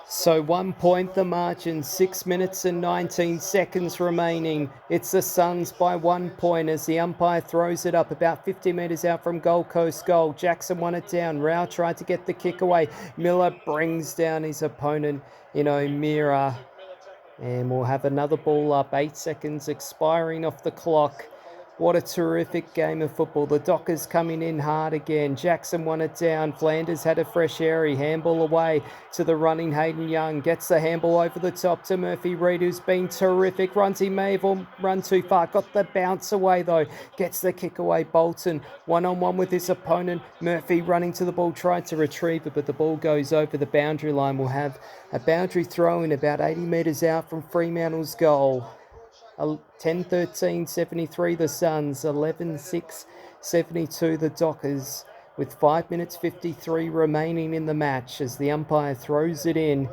So 1 point the margin, 6 minutes and 19 seconds remaining. It's the Suns by 1 point as the umpire throws it up about 50 metres out from Gold Coast goal. Jackson won it down. Rao tried to get the kick away. Miller brings down his opponent in O'Meara. And we'll have another ball up, 8 seconds expiring off the clock. What a terrific game of football. The Dockers coming in hard again. Jackson won it down. Flanders had a fresh airy. Handball away to the running Hayden Young. Gets the handball over the top to Murphy Reid, who's been terrific. Runs, he may have run too far. Got the bounce away though. Gets the kick away. Bolton one-on-one with his opponent. Murphy running to the ball. Tried to retrieve it, but the ball goes over the boundary line. We'll have a boundary throw in about 80 metres out from Fremantle's goal. 10-13, 73 the Suns, 11-6, 72 the Dockers, with 5 minutes 53 remaining in the match as the umpire throws it in.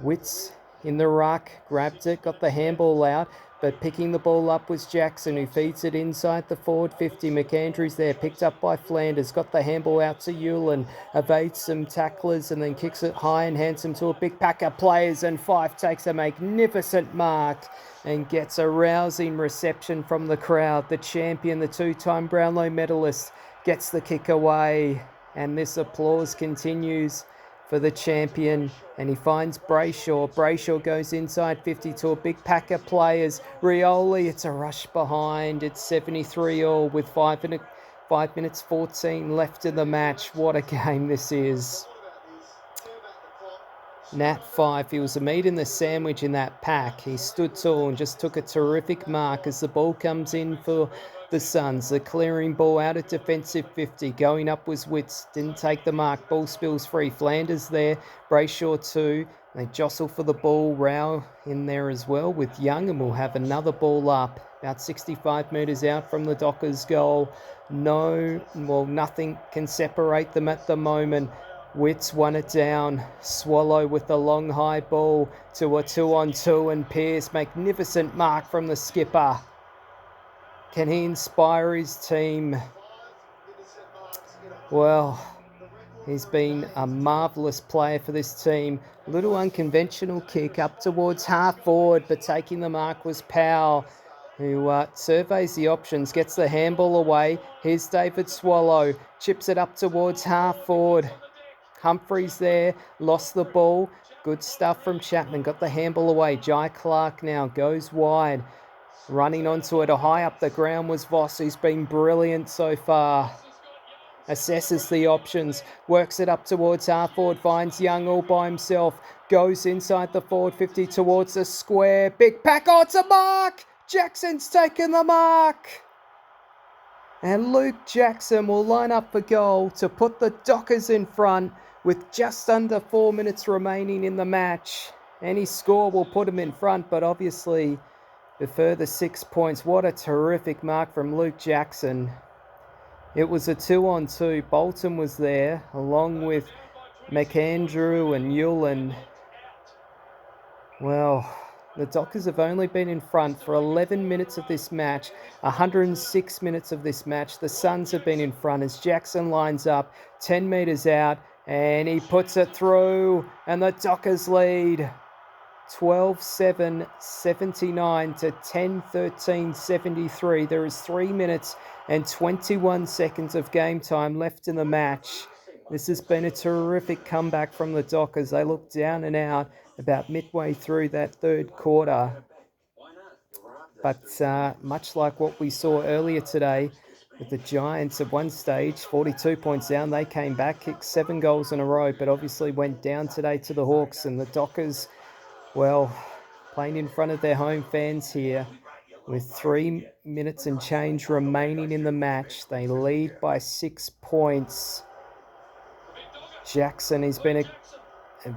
Witts in the ruck, grabbed it, got the handball out, but picking the ball up was Jackson, who feeds it inside the forward 50. McAndrews there, picked up by Flanders, got the handball out to Hewlin, evades some tacklers and then kicks it high and handsome to a big pack of players, and Fife takes a magnificent mark and gets a rousing reception from the crowd. The champion, the two-time Brownlow medalist, gets the kick away, and this applause continues for the champion, and he finds Brayshaw. Brayshaw goes inside 50 to a big pack of players. Rioli, it's a rush behind. It's 73 all with 5 minutes 14 left in the match. What a game this is. Nat Fife, he was a meat in the sandwich in that pack. He stood tall and just took a terrific mark as the ball comes in for the Suns. The clearing ball out at defensive 50. Going up was Witts. Didn't take the mark. Ball spills free. Flanders there. Brayshaw too. They jostle for the ball. Rao in there as well with Young, and we'll have another ball up. About 65 metres out from the Dockers goal. Nothing can separate them at the moment. Witts won it down. Swallow with the long high ball to a 2-on-2, and Pearce, magnificent mark from the skipper. Can he inspire his team? Well, he's been a marvellous player for this team. Little unconventional kick up towards half forward, but taking the mark was Powell, who surveys the options, gets the handball away. Here's David Swallow, chips it up towards half forward. Humphreys there, lost the ball. Good stuff from Chapman, got the handball away. Jai Clark now goes wide. Running onto it, high up the ground was Voss, who's been brilliant so far. Assesses the options, works it up towards half forward, finds Young all by himself. Goes inside the forward 50 towards the square. Big pack, oh, it's a mark! Jackson's taken the mark! And Luke Jackson will line up for goal to put the Dockers in front with just under 4 minutes remaining in the match. Any score will put him in front, but obviously a further 6 points. What a terrific mark from Luke Jackson. It was a 2-on-2. Bolton was there along with McAndrew and Hewlin. Well, the Dockers have only been in front for 11 minutes of this match, 106 minutes of this match. The Suns have been in front as Jackson lines up 10 metres out, and he puts it through, and the Dockers lead 12-7, 79 to 10-13, 73. There is 3 minutes and 21 seconds of game time left in the match. This has been a terrific comeback from the Dockers. They look down and out about midway through that third quarter. But much like what we saw earlier today with the Giants at one stage, 42 points down, they came back, kicked 7 goals in a row, but obviously went down today to the Hawks. And the Dockers, well, playing in front of their home fans here with 3 minutes and change remaining in the match. They lead by 6 points. Jackson has been a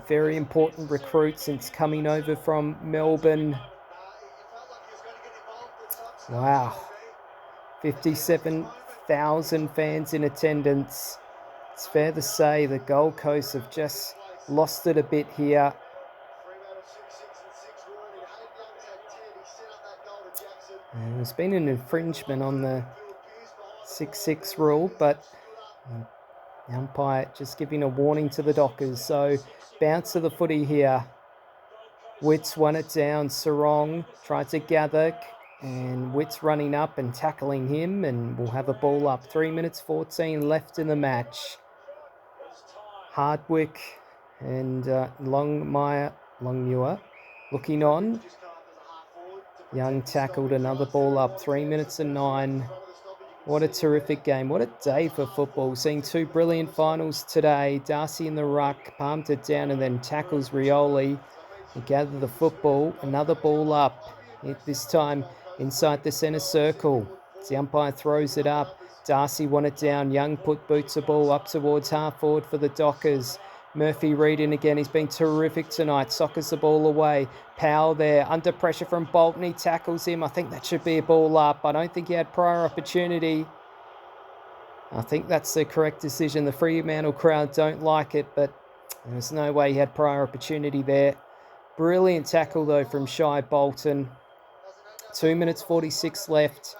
very important recruit since coming over from Melbourne. Wow. 57,000 fans in attendance. It's fair to say the Gold Coast have just lost it a bit here. And there's been an infringement on the 6-6 rule, but The umpire just giving a warning to the Dockers. So bounce of the footy here. Witts won it down. Sarong tried to gather, and Witts running up and tackling him, and we'll have a ball up. 3 minutes 14 left in the match. Hardwick and Longmuir looking on. Young tackled another ball up. 3 minutes and 9. What a terrific game. What a day for football. Seeing two brilliant finals today. Darcy in the ruck, palmed it down and then tackles Rioli. He gathered the football. Another ball up. This time inside the centre circle. As the umpire throws it up. Darcy won it down. Young boots the ball up towards half forward for the Dockers. Murphy Reid in again. He's been terrific tonight. Sockers the ball away. Powell there. Under pressure from Bolton. He tackles him. I think that should be a ball up. I don't think he had prior opportunity. I think that's the correct decision. The Fremantle crowd don't like it, but there's no way he had prior opportunity there. Brilliant tackle, though, from Shai Bolton. 2 minutes 46 left.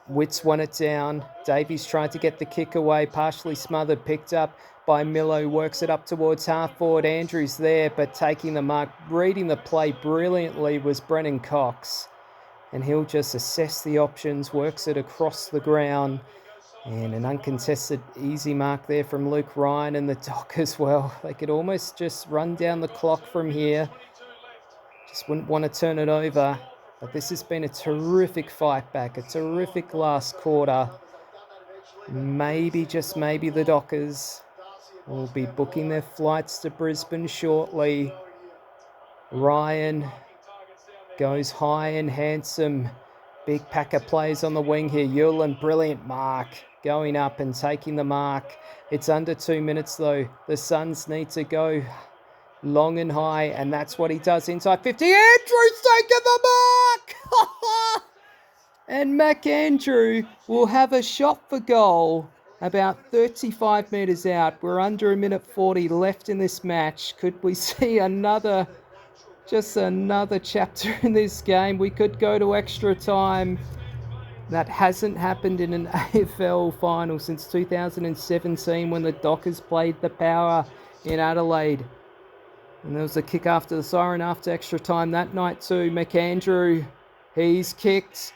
Witts won it down. Davies tried to get the kick away, partially smothered, picked up by Millo, works it up towards half forward. Andrews there, but taking the mark. Reading the play brilliantly was Brennan Cox. And he'll just assess the options, works it across the ground. And an uncontested easy mark there from Luke Ryan and the Dockers. Well, they could almost just run down the clock from here. Just wouldn't want to turn it over. But this has been a terrific fight back, a terrific last quarter. Maybe, just maybe, the Dockers will be booking their flights to Brisbane shortly. Ryan goes high and handsome. Big pack of players on the wing here. Yulin, brilliant mark. Going up and taking the mark. It's under 2 minutes though. The Suns need to go long and high, and that's what he does inside 50. Andrew's taking the mark! And McAndrew will have a shot for goal about 35 metres out. We're under a minute 40 left in this match. Could we see just another chapter in this game? We could go to extra time. That hasn't happened in an AFL final since 2017 when the Dockers played the Power in Adelaide. And there was a kick after the siren after extra time that night too. McAndrew, he's kicked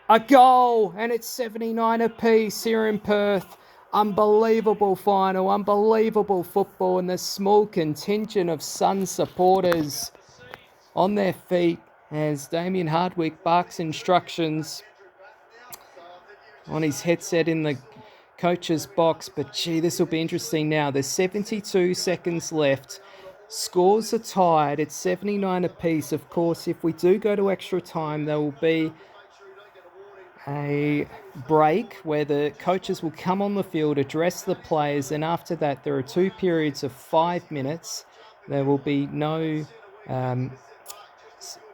a goal, and it's 79 apiece here in Perth. Unbelievable final, unbelievable football, and the small contingent of Sun supporters on their feet as Damien Hardwick barks instructions on his headset in the coach's box. But gee, this will be interesting now. There's 72 seconds left. Scores are tied. It's 79 apiece. Of course, if we do go to extra time, there will be a break where the coaches will come on the field, address the players, and after that there are 2 periods of 5 minutes. There will be no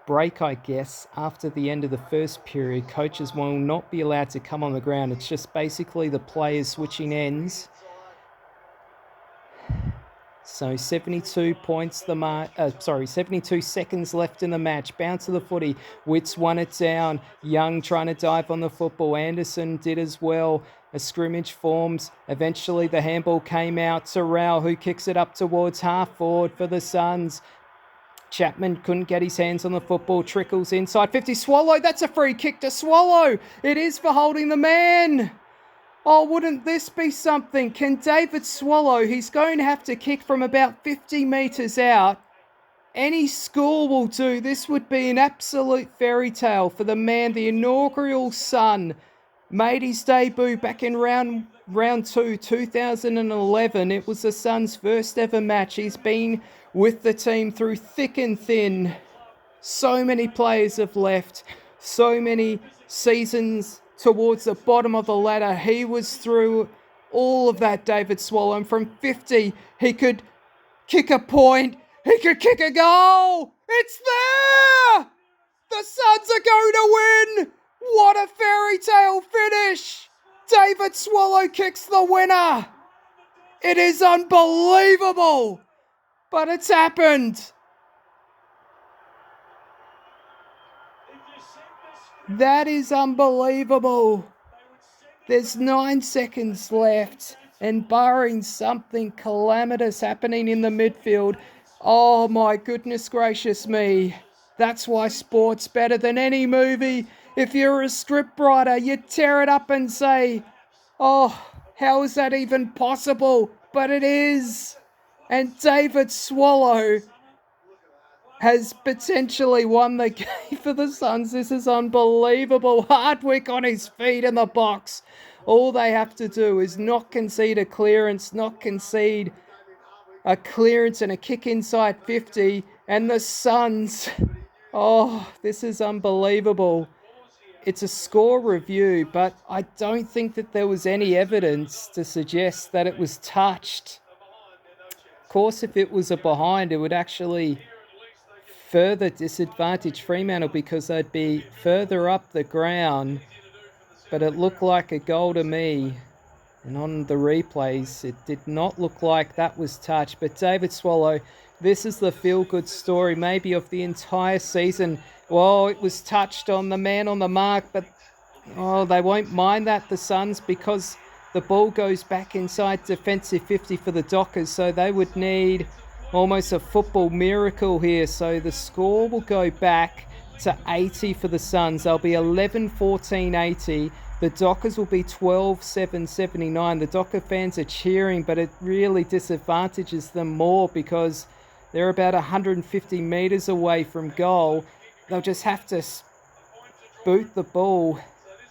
break, I guess, after the end of the first period. Coaches will not be allowed to come on the ground. It's just basically the players switching ends. So 72 seconds left in the match. Bounce of the footy. Witts won it down. Young trying to dive on the football. Anderson did as well. A scrimmage forms. Eventually the handball came out to Rao, who kicks it up towards half forward for the Suns. Chapman couldn't get his hands on the football. Trickles inside 50. Swallow. That's a free kick to Swallow. It is for holding the man. Oh, wouldn't this be something? Can David Swallow, he's going to have to kick from about 50 metres out. Any school will do. This would be an absolute fairy tale for the man, the inaugural Sun. Made his debut back in round 2, 2011. It was the Suns' first ever match. He's been with the team through thick and thin. So many players have left. So many seasons towards the bottom of the ladder. He was through all of that, David Swallow. And from 50, he could kick a point. He could kick a goal. It's there! The Suns are going to win! What a fairy tale finish! David Swallow kicks the winner! It is unbelievable! But it's happened! That is unbelievable. There's 9 seconds left. And barring something calamitous happening in the midfield, oh my goodness gracious me. That's why sport's better than any movie. If you're a scriptwriter, you tear it up and say, oh, how is that even possible? But it is. And David Swallow has potentially won the game for the Suns. This is unbelievable. Hardwick on his feet in the box. All they have to do is not concede a clearance, not concede a clearance and a kick inside 50. And the Suns, oh, this is unbelievable. It's a score review, but I don't think that there was any evidence to suggest that it was touched. Of course, if it was a behind, it would actually further disadvantage Fremantle because they'd be further up the ground, but it looked like a goal to me. And on the replays, it did not look like that was touched. But David Swallow, this is the feel-good story maybe of the entire season. Well, it was touched on the man on the mark, but they won't mind that, the Suns, because the ball goes back inside defensive 50 for the Dockers, so they would need almost a football miracle here. So the score will go back to 80 for the Suns. They'll be 11-14-80. The Dockers will be 12-7-79. The Docker fans are cheering, but it really disadvantages them more because they're about 150 metres away from goal. They'll just have to boot the ball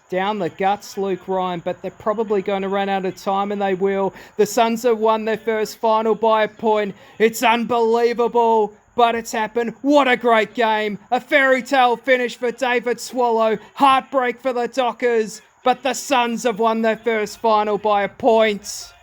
down the guts, Luke Ryan, but they're probably going to run out of time, and they will. The Suns have won their first final by a point. It's unbelievable, but it's happened. What a great game. A fairy tale finish for David Swallow. Heartbreak for the Dockers, but the Suns have won their first final by a point.